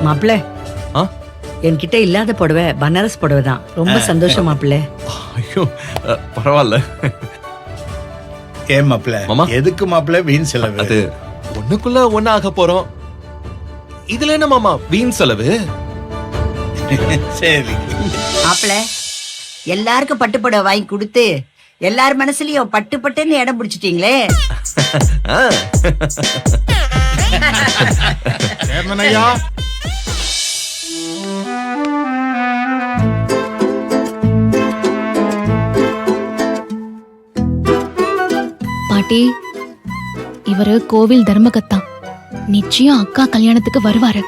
மாப்பிள்ள என்கிட்ட இல்லாத புடவை பனாரஸ் புடவை தான். ரொம்ப சந்தோஷம் மாப்பிள்ள. ஐயோ பரவாயில்ல. ஏன் மாப்பிள்ள, எதுக்கு மாப்பிள்ள வீண் செலவு? அது ஒண்ணுக்குள்ள ஒண்ணு ஆக போறோம். இதுல என்ன மாமா வீண் செலவு? சரி மாப்பிள்ள, எல்லாருக்கும் பட்டு புடவை வாங்கி கொடுத்து எல்லார் மனசுலயும் பட்டு பட்டுன்னு இடம் பிடிச்சிட்டீங்களே. பாட்டி, இவரு கோவில் தர்மகத்தா. நிச்சயம் அக்கா கல்யாணத்துக்கு வருவாரு.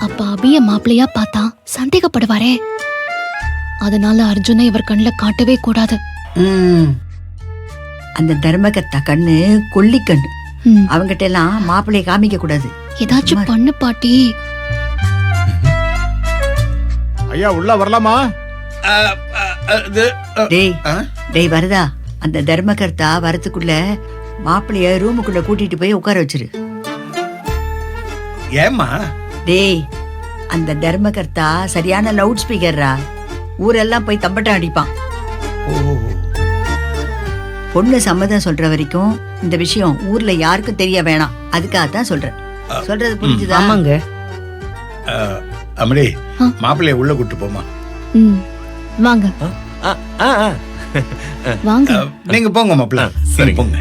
அப்ப அபிய மாப்பிள்ளையா பார்த்தா சந்தேகப்படுவாரே. அதனால அர்ஜுனை இவர் கண்ணுல காட்டவே கூடாது. அந்த தர்மகத்தா கண்ணு கொல்லி கண்ணு. அவங்கிட்ட எல்லாம் மாப்பிள்ளைய காமிக்க கூடாது. ஏதாச்சும் பண்ணு பாட்டி. ஐயா உள்ள வரலாமா? டேய் வரதா, அந்த தர்மகர்த்தா வரத்துக்குள்ள மாப்பிள்ளைய ரூமுக்குள்ள கூட்டிட்டு போய் உட்கார வச்சிரு. ஏமா? டேய், அந்த தர்மகர்த்தா சரியான லவுட் ஸ்பீக்கர்ரா. ஊரெல்லாம் போய் தம்பட்டம் அடிப்பான். பொண்ணு சம்மதம் சொல்ற வரைக்கும் இந்த விஷயம் ஊர்ல யாருக்கும் தெரிய வேணாம். அதுக்காகத்தான் சொல்றேன். சொல்றது புரிஞ்சுதா? ஆமாங்க. அமரே, மாப்பிள்ளைய உள்ள கூட்டு போமா. வாங்க வாங்க. நீங்க போங்க மாப்பிள்ள. சரி போங்க.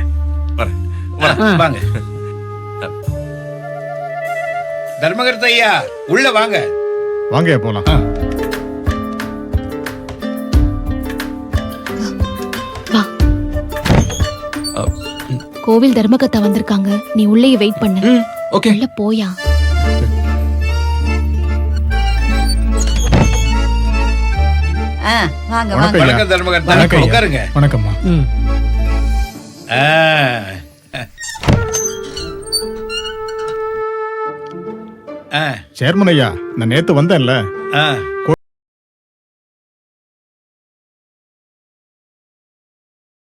வாங்க தர்மகர்த்த ஐயா, உள்ள வாங்க. வாங்க போலாம். வா. கோவில் தர்மகத்தா வந்திருக்காங்க. நீ உள்ளே வெயிட் பண்ணு. ஓகே. உள்ள போயா. வாங்க வணக்கம் வாங்க. வணக்கம் தர்மகர்த்தா, உட்காருங்க. வணக்கம்மா. ஆ சேர்மன் ஐயா, நான் நேத்து வந்தேன்ல.